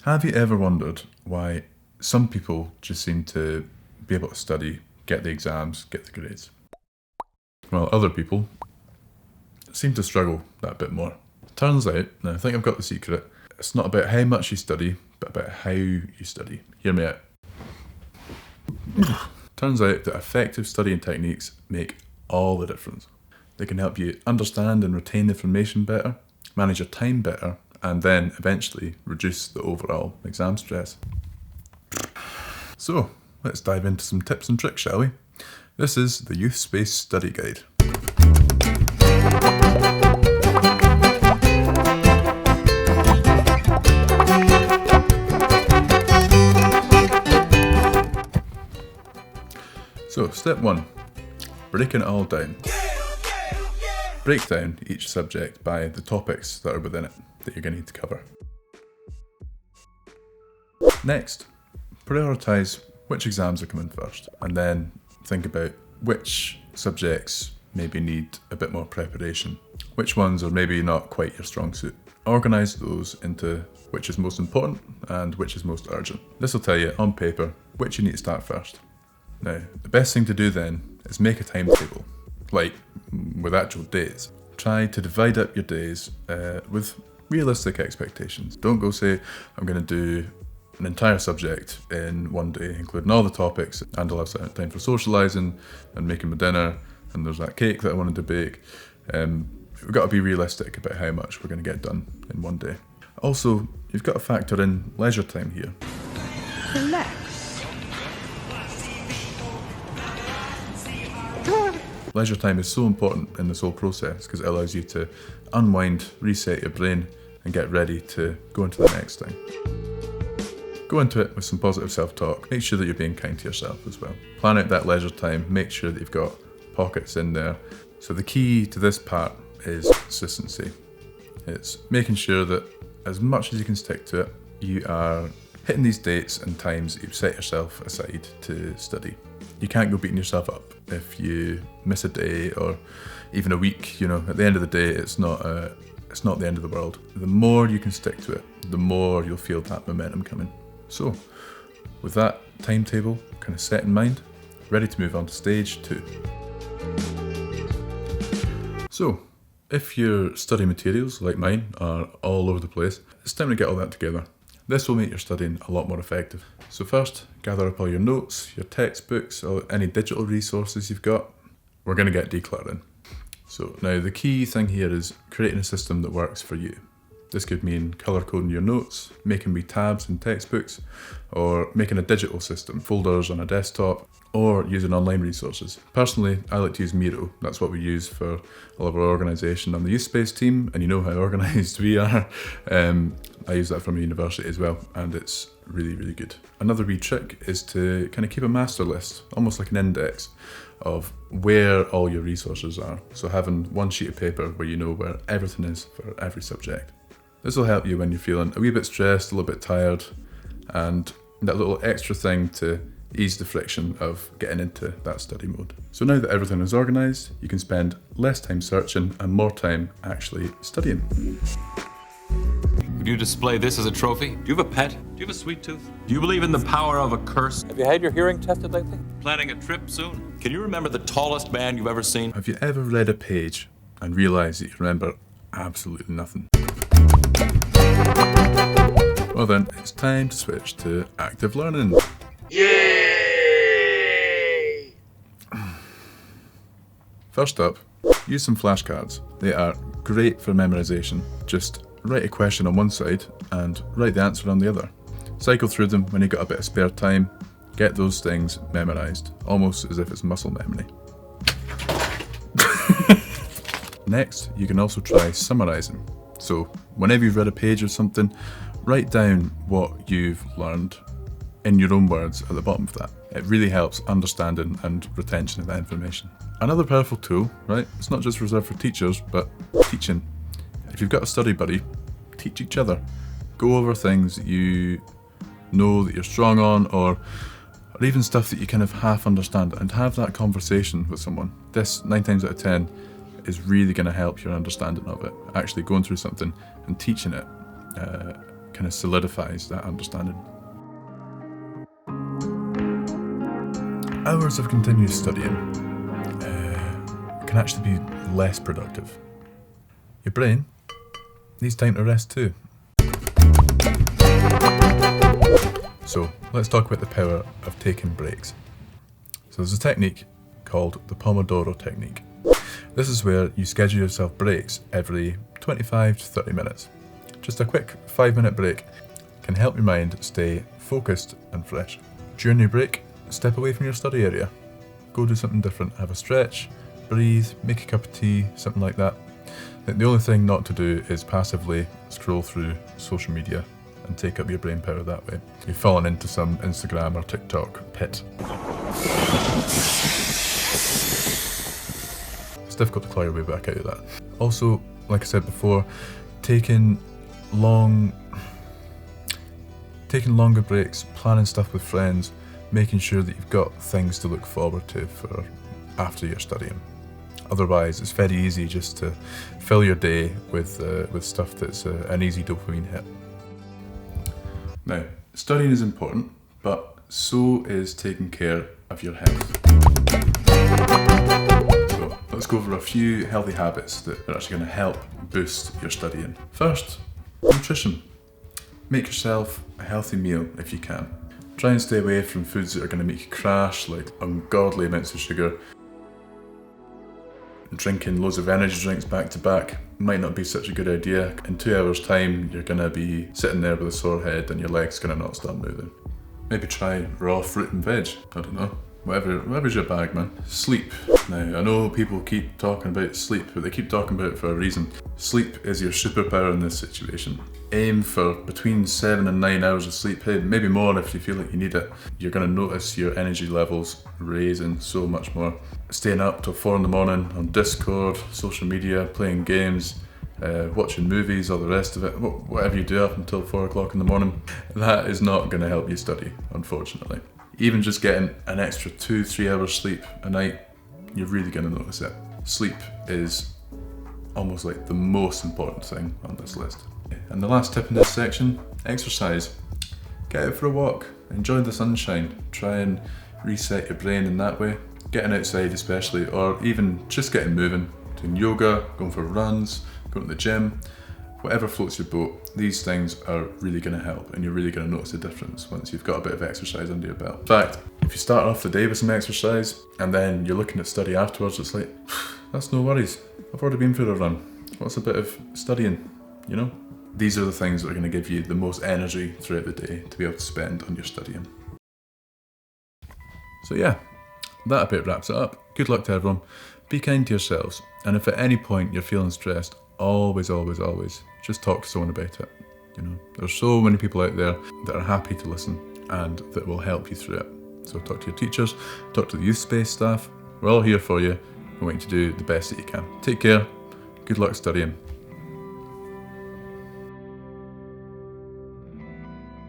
Have you ever wondered why some people just seem to be able to study, get the exams, get the grades, while other people seem to struggle that bit more? Turns out, and I think I've got the secret, it's not about how much you study, but about how you study. Hear me out. Turns out that effective studying techniques make all the difference. They can help you understand and retain information better, manage your time better, and then eventually reduce the overall exam stress. So, let's dive into some tips and tricks, shall we? This is the Youth Space Study Guide. So, step 1, breaking it all down. Break down each subject by the topics that are within it that you're going to need to cover. Next, prioritise which exams are coming first, and then think about which subjects maybe need a bit more preparation, which ones are maybe not quite your strong suit. Organise those into which is most important and which is most urgent. This will tell you on paper which you need to start first. Now, the best thing to do then is make a timetable, like with actual days. Try to divide up your days with realistic expectations. Don't go say, I'm going to do an entire subject in one day, including all the topics, and I'll have time for socialising and making my dinner, and there's that cake that I wanted to bake. We've got to be realistic about how much we're going to get done in one day. Also, you've got to factor in leisure time here. Relax. Leisure time is so important in this whole process because it allows you to unwind, reset your brain, and get ready to go into the next thing. Go into it with some positive self-talk. Make sure that you're being kind to yourself as well. Plan out that leisure time. Make sure that you've got pockets in there. So the key to this part is consistency. It's making sure that as much as you can stick to it, you are hitting these dates and times that you've set yourself aside to study. You can't go beating yourself up if you miss a day or even a week. You know, at the end of the day, it's not the end of the world. The more you can stick to it, the more you'll feel that momentum coming. So, with that timetable kind of set in mind, ready to move on to stage 2. So, if your study materials, like mine, are all over the place, it's time to get all that together. This will make your studying a lot more effective. So first, gather up all your notes, your textbooks, or any digital resources you've got. We're going to get decluttering. So now the key thing here is creating a system that works for you. This could mean colour coding your notes, making wee tabs in textbooks, or making a digital system, folders on a desktop, or using online resources. Personally, I like to use Miro. That's what we use for all of our organisation on the Youth Space team, and you know how organised we are. I use that from a university as well, and it's really, really good. Another wee trick is to kind of keep a master list, almost like an index, of where all your resources are. So having one sheet of paper where you know where everything is for every subject. This will help you when you're feeling a wee bit stressed, a little bit tired, and that little extra thing to ease the friction of getting into that study mode. So now that everything is organised, you can spend less time searching and more time actually studying. Would you display this as a trophy? Do you have a pet? Do you have a sweet tooth? Do you believe in the power of a curse? Have you had your hearing tested lately? Planning a trip soon? Can you remember the tallest man you've ever seen? Have you ever read a page and realised that you remember absolutely nothing? Well then, it's time to switch to active learning. Yay! First up, use some flashcards. They are great for memorisation. Just write a question on one side and write the answer on the other. Cycle through them when you've got a bit of spare time. Get those things memorised, almost as if it's muscle memory. Next, you can also try summarising. So, whenever you've read a page or something, write down what you've learned in your own words at the bottom of that. It really helps understanding and retention of that information. Another powerful tool, right? It's not just reserved for teachers, but teaching. If you've got a study buddy, teach each other. Go over things that you know that you're strong on, or even stuff that you kind of half understand, and have that conversation with someone. This, 9 times out of 10, is really going to help your understanding of it. Actually going through something and teaching it kind of solidifies that understanding. Hours of continuous studying can actually be less productive. Your brain needs time to rest too. So let's talk about the power of taking breaks. So there's a technique called the Pomodoro technique. This is where you schedule yourself breaks every 25 to 30 minutes. Just a quick 5-minute break can help your mind stay focused and fresh. During your break, step away from your study area. Go do something different. Have a stretch, breathe, make a cup of tea, something like that. The only thing not to do is passively scroll through social media and take up your brain power that way. You've fallen into some Instagram or TikTok pit. It's difficult to claw your way back out of that. Also, like I said before, taking longer breaks, planning stuff with friends, making sure that you've got things to look forward to for after you're studying. Otherwise, it's very easy just to fill your day with stuff that's an easy dopamine hit. Now, studying is important, but so is taking care of your health. So let's go over a few healthy habits that are actually going to help boost your studying. First, nutrition. Make yourself a healthy meal if you can. Try and stay away from foods that are going to make you crash, like ungodly amounts of sugar. Drinking loads of energy drinks back to back might not be such a good idea. In 2 hours time, you're going to be sitting there with a sore head and your leg's going to not stop moving. Maybe try raw fruit and veg. I don't know. Whatever's your bag, man. Sleep. Now, I know people keep talking about sleep, but they keep talking about it for a reason. Sleep is your superpower in this situation. Aim for between 7 and 9 hours of sleep. Hey, maybe more if you feel like you need it. You're going to notice your energy levels raising so much more. Staying up till 4 in the morning on Discord, social media, playing games, watching movies, all the rest of it, whatever you do up until 4 o'clock in the morning, that is not going to help you study, unfortunately. Even just getting an extra 2-3 hours sleep a night, you're really going to notice it. Sleep is almost like the most important thing on this list. And the last tip in this section, exercise. Get out for a walk, enjoy the sunshine, try and reset your brain in that way. Getting outside especially, or even just getting moving, doing yoga, going for runs, going to the gym, whatever floats your boat. These things are really going to help, and you're really going to notice a difference once you've got a bit of exercise under your belt. In fact, if you start off the day with some exercise and then you're looking at study afterwards, it's like, that's no worries. I've already been for a run. What's a bit of studying, you know? These are the things that are going to give you the most energy throughout the day to be able to spend on your studying. So yeah, that about wraps it up. Good luck to everyone. Be kind to yourselves, and if at any point you're feeling stressed, always just talk to someone about it. You know, there's so many people out there that are happy to listen and that will help you through it. So talk to your teachers, talk to the youth space staff. We're all here for you. We want you to do the best that you can. Take care. Good luck studying.